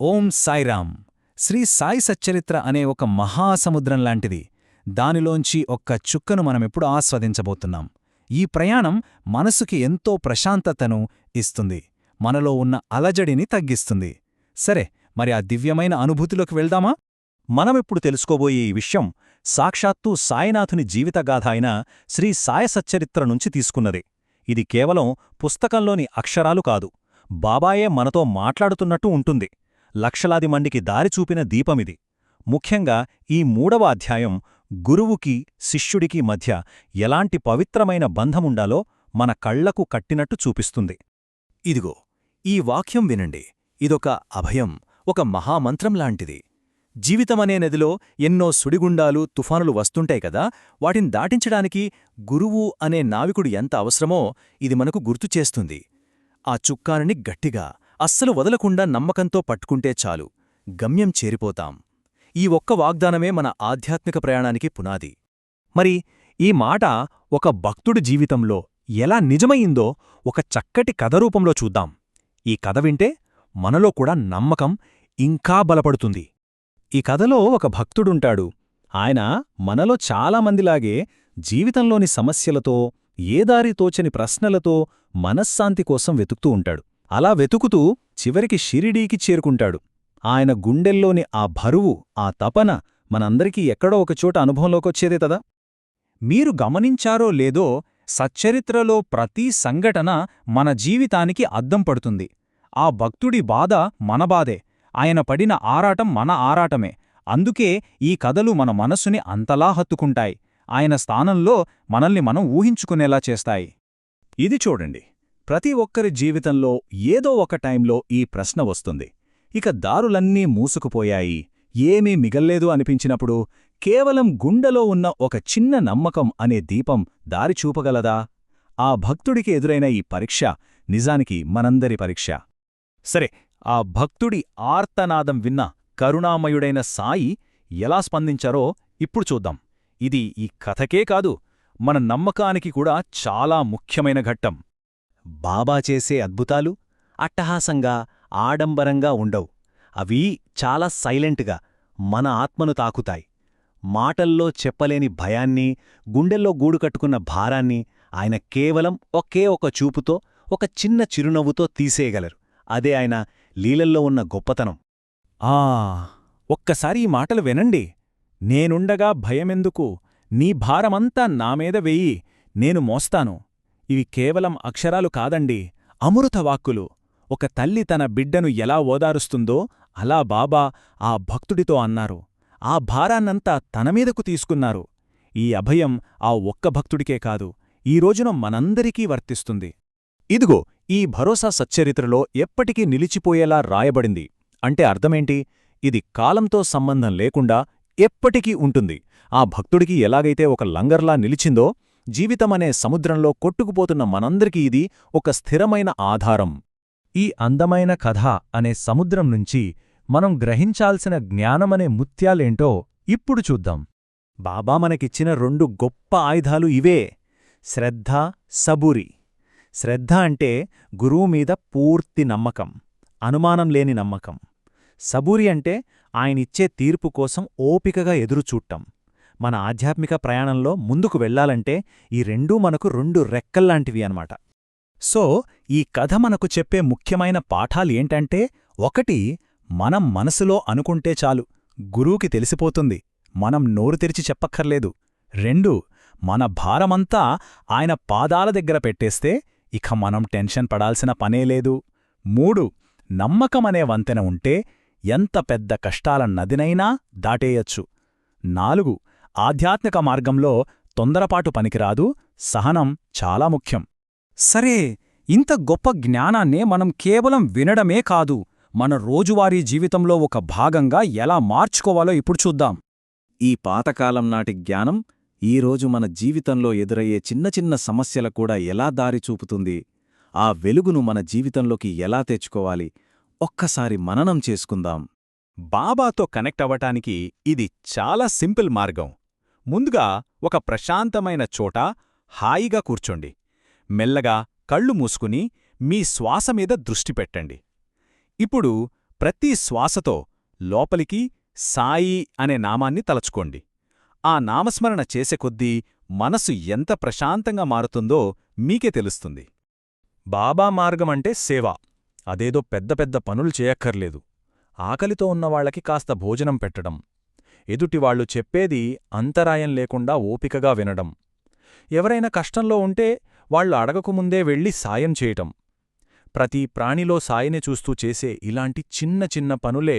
ఓం సాయిరాం. శ్రీ సాయి సచ్చరిత్ర అనే ఒక మహాసముద్రం లాంటిది. దానిలోంచి ఒక్క చుక్కను మనమిప్పుడు ఆస్వాదించబోతున్నాం. ఈ ప్రయాణం మనసుకి ఎంతో ప్రశాంతతను ఇస్తుంది, మనలో ఉన్న అలజడిని తగ్గిస్తుంది. సరే, మరి ఆ దివ్యమైన అనుభూతిలోకి వెళ్దామా? మనమిప్పుడు తెలుసుకోబోయే ఈ విషయం సాక్షాత్తు సాయినాథుని జీవితగాథ అయిన శ్రీ సాయ సచ్చరిత్ర నుంచి తీసుకున్నదే. ఇది కేవలం పుస్తకంలోని అక్షరాలు కాదు, బాబాయే మనతో మాట్లాడుతున్నట్టు ఉంటుంది. లక్షలాది మందికి దారి చూపిన దీపమిది. ముఖ్యంగా ఈ 3వ అధ్యాయం గురువుకి శిష్యుడికి మధ్య ఎలాంటి పవిత్రమైన బంధముండాలో మన కళ్లకు కట్టినట్టు చూపిస్తుంది. ఇదిగో, ఈ వాక్యం వినండి. ఇదొక అభయం, ఒక మహామంత్రంలాంటిది. జీవితమనే నదిలో ఎన్నో సుడిగుండాలు, తుఫానులు వస్తుంటాయి కదా, వాటిని దాటించడానికి గురువు అనే నావికుడు ఎంత అవసరమో ఇది మనకు గుర్తుచేస్తుంది. ఆ చుక్కానిని గట్టిగా, అస్సలు వదలకుండా నమ్మకంతో పట్టుకుంటే చాలు, గమ్యం చేరిపోతాం. ఈ ఒక్క వాగ్దానమే మన ఆధ్యాత్మిక ప్రయాణానికి పునాది. మరి ఈ మాట ఒక భక్తుడి జీవితంలో ఎలా నిజమయ్యిందో ఒక చక్కటి కథ రూపంలో చూద్దాం. ఈ కథ వింటే మనలో కూడా నమ్మకం ఇంకా బలపడుతుంది. ఈ కథలో ఒక భక్తుడుంటాడు. ఆయన మనలో చాలామందిలాగే జీవితంలోని సమస్యలతో, ఏ దారి తోచని ప్రశ్నలతో మనశ్శాంతి కోసం వెతుకుతూ ఉంటాడు. అలా వెతుకుతూ చివరికి షిరిడీకి చేరుకుంటాడు. ఆయన గుండెల్లోని ఆ బరువు, ఆ తపన మనందరికీ ఎక్కడో ఒకచోట అనుభవంలోకొచ్చేదే కదా. మీరు గమనించారో లేదో, సచ్చరిత్రలో ప్రతి సంఘటన మన జీవితానికి అద్దం పడుతుంది. ఆ భక్తుడి బాధ మన బాధే, ఆయన పడిన ఆరాటం మన ఆరాటమే. అందుకే ఈ కథలు మన మనస్సుని అంతలా హత్తుకుంటాయి, ఆయన స్థానంలో మనల్ని మనం ఊహించుకునేలా చేస్తాయి. ఇది చూడండి, ప్రతి ఒక్కరి జీవితంలో ఏదో ఒక టైంలో ఈ ప్రశ్న వస్తుంది. ఇక దారులన్నీ మూసుకుపోయాయి, ఏమీ మిగల్లేదు అనిపించినప్పుడు కేవలం గుండెలో ఉన్న ఒక చిన్న నమ్మకం అనే దీపం దారి చూపగలదా? ఆ భక్తుడికి ఎదురైన ఈ పరీక్ష నిజానికి మనందరి పరీక్ష. సరే, ఆ భక్తుడి ఆర్తనాదం విన్న కరుణామయుడైన సాయి ఎలా స్పందించారో ఇప్పుడు చూద్దాం. ఇది ఈ కథకే కాదు, మన నమ్మకానికి కూడా చాలా ముఖ్యమైన ఘట్టం. బాబా చేసే అద్భుతాలు అట్టహాసంగా, ఆడంబరంగా ఉండవు. అవి చాలా సైలెంట్గా మన ఆత్మను తాకుతాయి. మాటల్లో చెప్పలేని భయాన్ని, గుండెల్లో గూడుకట్టుకున్న భారాన్ని ఆయన కేవలం ఒకే ఒక చూపుతో, ఒక చిన్న చిరునవ్వుతో తీసేయగలరు. అదే ఆయన లీలల్లో ఉన్న గొప్పతనం. ఒక్కసారి ఈ మాటలు వినండి. నేనుండగా భయమెందుకు, నీ భారమంతా నామీద వెయ్యి, నేను మోస్తాను. ఇవి కేవలం అక్షరాలు కాదండి, అమృతవాక్కులు. ఒక తల్లి తన బిడ్డను ఎలా ఓదారుస్తుందో అలా బాబా ఆ భక్తుడితో అన్నారు. ఆ భారాన్నంతా తనమీదకు తీసుకున్నారు. ఈ అభయం ఆ ఒక్క భక్తుడికే కాదు, ఈ రోజున మనందరికీ వర్తిస్తుంది. ఇదిగో, ఈ భరోసా సచ్చరిత్రలో ఎప్పటికీ నిలిచిపోయేలా రాయబడింది. అంటే అర్థమేంటి? ఇది కాలంతో సంబంధం లేకుండా ఎప్పటికీ ఉంటుంది. ఆ భక్తుడికి ఎలాగైతే ఒక లంగర్లా నిలిచిందో, జీవితమనే సముద్రంలో కొట్టుకుపోతున్న మనందరికీ ఇది ఒక స్థిరమైన ఆధారం. ఈ అందమైన కథ అనే సముద్రం నుంచి మనం గ్రహించాల్సిన జ్ఞానమనే ముత్యాలేంటో ఇప్పుడు చూద్దాం. బాబా మనకిచ్చిన 2 గొప్ప ఆయుధాలు ఇవే: శ్రద్ధ, సబూరి. శ్రద్ధ అంటే గురువుమీద పూర్తి నమ్మకం, అనుమానం లేని నమ్మకం. సబూరి అంటే ఆయనిచ్చే తీర్పు కోసం ఓపికగా ఎదురుచూట్టం. మన ఆధ్యాత్మిక ప్రయాణంలో ముందుకు వెళ్లాలంటే ఈ రెండూ మనకు 2 రెక్కల్లాంటివి అన్నమాట. సో, ఈ కథ మనకు చెప్పే ముఖ్యమైన పాఠాలేంటంటే, 1, మనం మనసులో అనుకుంటే చాలు, గురువుకి తెలిసిపోతుంది, మనం నోరు తెరిచి చెప్పక్కర్లేదు. 2, మన భారమంతా ఆయన పాదాల దగ్గర పెట్టేస్తే ఇక మనం టెన్షన్ పడాల్సిన పనేలేదు. 3, నమ్మకమనే వంతెన ఉంటే ఎంత పెద్ద కష్టాల నదినైనా దాటేయచ్చు. 4, ఆధ్యాత్మిక మార్గంలో తొందరపాటు పనికిరాదు, సహనం చాలా ముఖ్యం. సరే, ఇంత గొప్ప జ్ఞానాన్నే మనం కేవలం వినడమే కాదు, మన రోజువారీ జీవితంలో ఒక భాగంగా ఎలా మార్చుకోవాలో ఇప్పుడు చూద్దాం. ఈ పాతకాలం నాటి జ్ఞానం ఈరోజు మన జీవితంలో ఎదురయ్యే చిన్న చిన్న సమస్యల కూడా ఎలా దారి చూపుతుంది, ఆ వెలుగును మన జీవితంలోకి ఎలా తెచ్చుకోవాలి, ఒక్కసారి మననం చేసుకుందాం. బాబాతో కనెక్ట్ అవ్వటానికి ఇది చాలా సింపుల్ మార్గం. ముందుగా ఒక ప్రశాంతమైన చోట హాయిగా కూర్చోండి. మెల్లగా కళ్ళు మూసుకుని మీ శ్వాస మీద దృష్టి పెట్టండి. ఇప్పుడు ప్రతి శ్వాసతో లోపలికి సాయి అనే నామాన్ని తలచుకోండి. ఆ నామస్మరణ చేసే కొద్దీ మనసు ఎంత ప్రశాంతంగా మారుతుందో మీకే తెలుస్తుంది. బాబా మార్గమంటే సేవ. అదేదో పెద్ద పెద్ద పనులు చేయక్కర్లేదు. ఆకలితో ఉన్నవాళ్లకి కాస్త భోజనం పెట్టడం, ఎదుటివాళ్లు చెప్పేది అంతరాయం లేకుండా ఓపికగా వినడం, ఎవరైనా కష్టంలో ఉంటే వాళ్లు అడగకముందే వెళ్లి సాయం చేయటం, ప్రతి ప్రాణిలో సాయిని చూస్తూ చేసే ఇలాంటి చిన్న చిన్న పనులే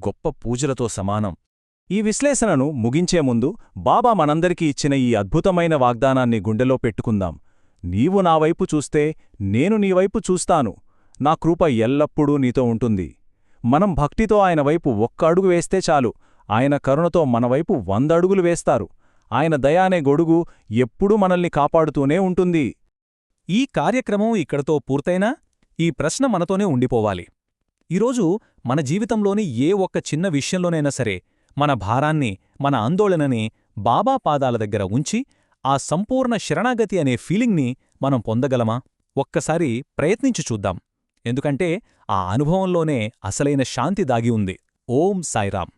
గొప్ప పూజలతో సమానం. ఈ విశ్లేషణను ముగించే ముందు బాబా మనందరికీ ఇచ్చిన ఈ అద్భుతమైన వాగ్దానాన్ని గుండెలో పెట్టుకుందాం. నీవు నావైపు చూస్తే నేను నీవైపు చూస్తాను. నా కృప ఎల్లప్పుడూ నీతో ఉంటుంది. మనం భక్తితో ఆయన వైపు ఒక్క అడుగు వేస్తే చాలు, ఆయన కరుణతో మనవైపు 100 అడుగులు వేస్తారు. ఆయన దయానే గొడుగు ఎప్పుడూ మనల్ని కాపాడుతూనే ఉంటుంది. ఈ కార్యక్రమం ఇక్కడతో పూర్తయినా ఈ ప్రశ్న మనతోనే ఉండిపోవాలి. ఈరోజు మన జీవితంలోని ఏ ఒక్క చిన్న విషయంలోనైనా సరే మన భారాన్ని, మన ఆందోళనని బాబా పాదాల దగ్గర ఉంచి ఆ సంపూర్ణ శరణాగతి అనే ఫీలింగ్ని మనం పొందగలమా? ఒక్కసారి ప్రయత్నించి చూద్దాం. ఎందుకంటే ఆ అనుభవంలోనే అసలైన శాంతి దాగి ఉంది. ఓం సాయిరాం.